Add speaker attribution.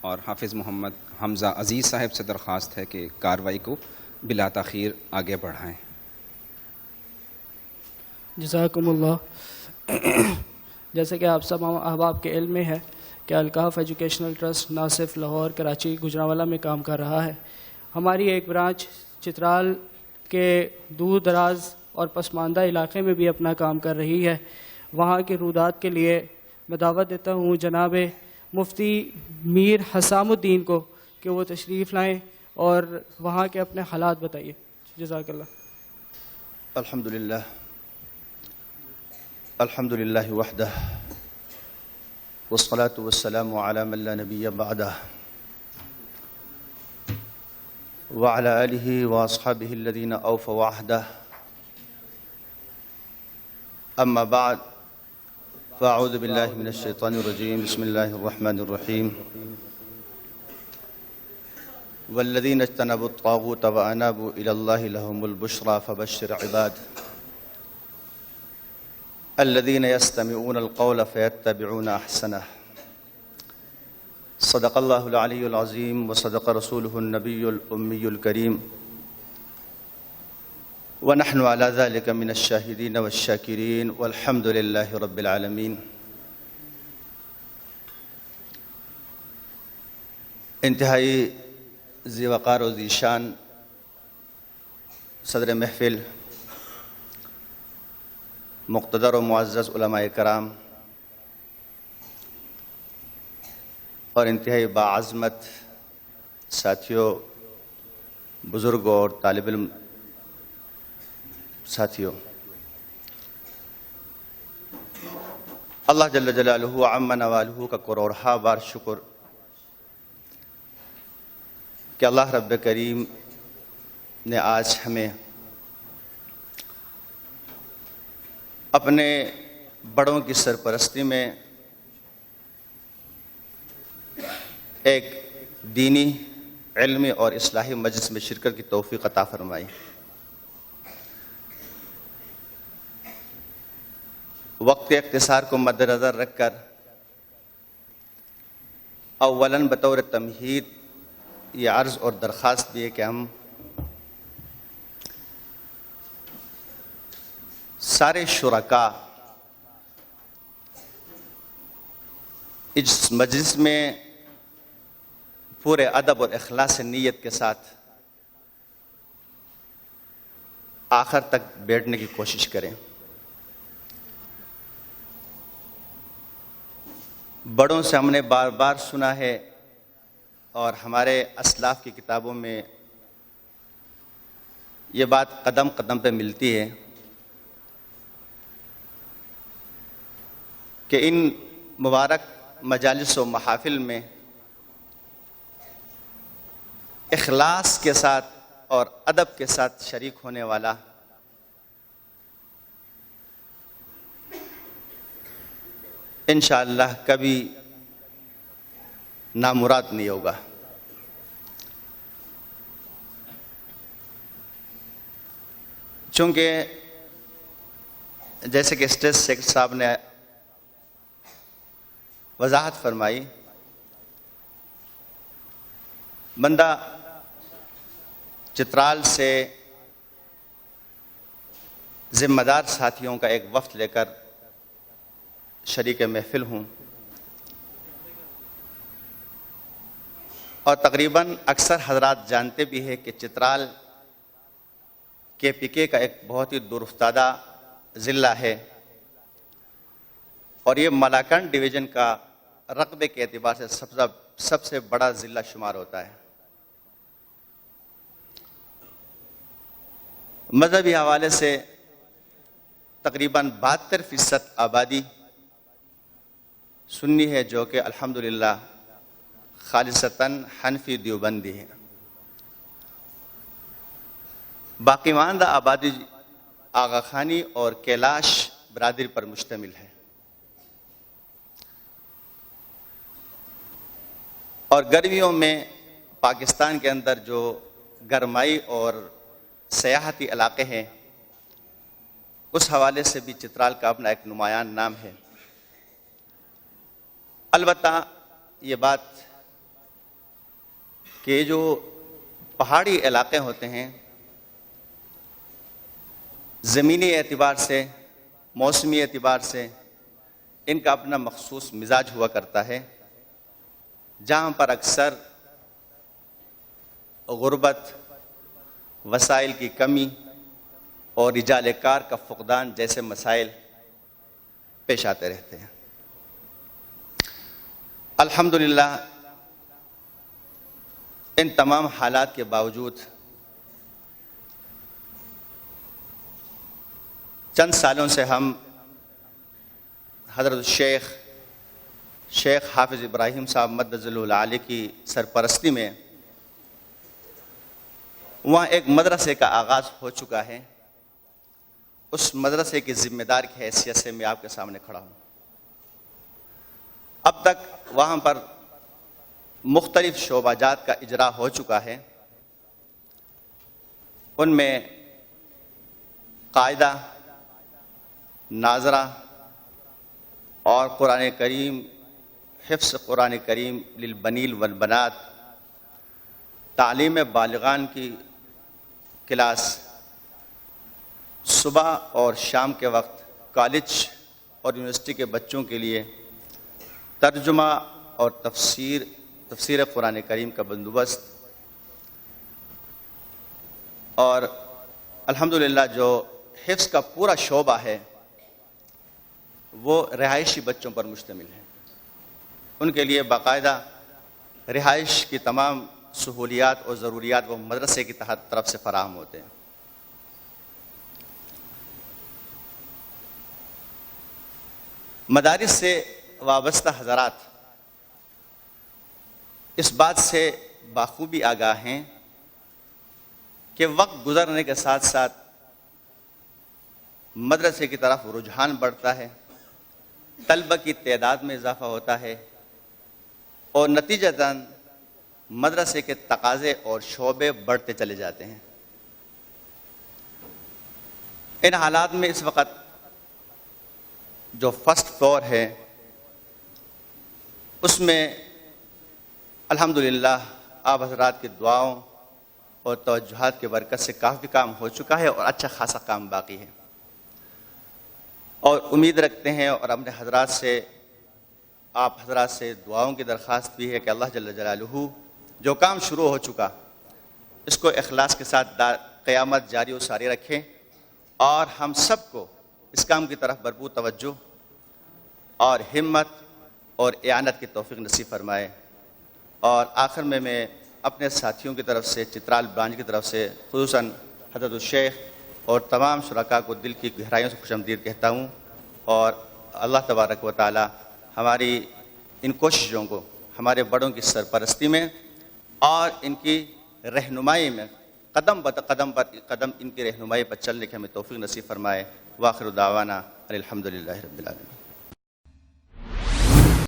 Speaker 1: اور حافظ محمد حمزہ عزیز صاحب سے درخواست ہے کہ کارروائی کو بلا تاخیر آگے بڑھائیں۔
Speaker 2: جزاکم اللہ۔ جیسے کہ آپ سب احباب کے علم میں ہے کہ الکاف ایجوکیشنل ٹرسٹ نہ صرف لاہور، کراچی، گجرانوالہ میں کام کر رہا ہے، ہماری ایک برانچ چترال کے دور دراز اور پسماندہ علاقے میں بھی اپنا کام کر رہی ہے۔ وہاں کے رودات کے لیے میں دعوت دیتا ہوں جناب مفتی میر حسام الدین کو کہ وہ تشریف لائیں اور وہاں کے اپنے حالات بتائیے۔ جزاک اللہ۔
Speaker 3: الحمدللہ وحدہ والصلاة والسلام على من لا نبی بعدہ وعلى آلہ واصحابہ الذین اوفوا عہدہ اما بعد فاعوذ باللہ من الشیطان الرجیم بسم اللہ الرحمن الرحیم والذین اجتنبوا الطاغوت وانابوا الی اللہ لهم البشرى فبشر عباد الذين يستمعون القول فيتبعون احسنه صدق الله العلي العظيم وصدق رسوله النبي الأمي الكريم ونحن على ذلك من الشاهدين والشاكرين والحمد لله رب العالمين۔ انتہائی ذی وقار و ذی شان صدر محفل، مقتدر و معزز علماء کرام اور انتہائی باعظمت ساتھیوں، بزرگوں اور طالب علم ساتھیوں، اللہ جل جلالہ عم نوالہ کا کروڑہا بار شکر کہ اللہ رب کریم نے آج ہمیں اپنے بڑوں کی سرپرستی میں ایک دینی، علمی اور اصلاحی مجلس میں شرکت کی توفیق عطا فرمائی۔ وقت کے اختصار کو مد نظر رکھ کر اولاً بطور تمہید یہ عرض اور درخواست بھی ہے کہ ہم سارے شرکاء اس مجلس میں پورے ادب اور اخلاص نیت کے ساتھ آخر تک بیٹھنے کی کوشش کریں۔ بڑوں سے ہم نے بار بار سنا ہے اور ہمارے اسلاف کی کتابوں میں یہ بات قدم قدم پہ ملتی ہے کہ ان مبارک مجالس و محافل میں اخلاص کے ساتھ اور ادب کے ساتھ شریک ہونے والا انشاءاللہ کبھی نامراد نہیں ہوگا۔ چونکہ جیسے کہ اسٹیٹ سیکرٹری صاحب نے وضاحت فرمائی، بندہ چترال سے ذمہ دار ساتھیوں کا ایک وفد لے کر شریک محفل ہوں، اور تقریباً اکثر حضرات جانتے بھی ہیں کہ چترال کے پی کے کا ایک بہت ہی دور افتادہ ضلع ہے، اور یہ ملاکنڈ ڈویژن کا رقبے کے اعتبار سے سب سے بڑا ضلع شمار ہوتا ہے۔ مذہبی حوالے سے تقریباً 72% آبادی سنی ہے، جو کہ الحمدللہ خالصتاً حنفی دیوبندی ہے۔ باقی ماندہ آبادی آغا خانی اور کیلاش برادری پر مشتمل ہے، اور گرمیوں میں پاکستان کے اندر جو گرمائی اور سیاحتی علاقے ہیں اس حوالے سے بھی چترال کا اپنا ایک نمایاں نام ہے۔ البتہ یہ بات کہ جو پہاڑی علاقے ہوتے ہیں زمینی اعتبار سے، موسمی اعتبار سے ان کا اپنا مخصوص مزاج ہوا کرتا ہے، جہاں پر اکثر غربت، وسائل کی کمی اور رجال کار کا فقدان جیسے مسائل پیش آتے رہتے ہیں۔ الحمدللہ ان تمام حالات کے باوجود چند سالوں سے ہم حضرت شیخ حافظ ابراہیم صاحب مدد العالی کی سرپرستی میں وہاں ایک مدرسے کا آغاز ہو چکا ہے۔ اس مدرسے کی ذمہ دار کی حیثیت سے میں آپ کے سامنے کھڑا ہوں۔ اب تک وہاں پر مختلف شعبہ جات کا اجرا ہو چکا ہے، ان میں قاعدہ، ناظرہ اور قرآن کریم، حفظ قرآن کریم للبنین والبنات، تعلیم بالغان کی کلاس، صبح اور شام کے وقت کالج اور یونیورسٹی کے بچوں کے لیے ترجمہ اور تفسیر قرآن کریم کا بندوبست، اور الحمدللہ جو حفظ کا پورا شعبہ ہے وہ رہائشی بچوں پر مشتمل ہے۔ ان کے لیے باقاعدہ رہائش کی تمام سہولیات اور ضروریات وہ مدرسے کی طرف سے فراہم ہوتے ہیں۔ مدارس سے وابستہ حضرات اس بات سے بخوبی آگاہ ہیں کہ وقت گزرنے کے ساتھ ساتھ مدرسے کی طرف رجحان بڑھتا ہے، طلبہ کی تعداد میں اضافہ ہوتا ہے، اور نتیجتاً مدرسے کے تقاضے اور شعبے بڑھتے چلے جاتے ہیں۔ ان حالات میں اس وقت جو فرسٹ فلور ہے اس میں الحمدللہ آپ حضرات کی دعاؤں اور توجہات کی برکت سے کافی کام ہو چکا ہے اور اچھا خاصا کام باقی ہے، اور امید رکھتے ہیں اور اپنے حضرات سے، آپ حضرات سے دعاؤں کی درخواست بھی ہے کہ اللہ جل جلالہ جو کام شروع ہو چکا اس کو اخلاص کے ساتھ قیامت جاری و ساری رکھے، اور ہم سب کو اس کام کی طرف بھرپور توجہ اور ہمت اور اعانت کی توفیق نصیب فرمائے۔ اور آخر میں اپنے ساتھیوں کی طرف سے، چترال برانچ کی طرف سے خصوصاً حضرت الشیخ اور تمام شرکاء کو دل کی گہرائیوں سے خوش آمدید کہتا ہوں، اور اللہ تبارک و تعالی ہماری ان کوششوں کو ہمارے بڑوں کی سرپرستی میں اور ان کی رہنمائی میں قدم قدم ان کی رہنمائی پر چلنے کی ہمیں توفیق نصیب فرمائے۔ وآخر دعوانا الحمدللہ رب العالمین۔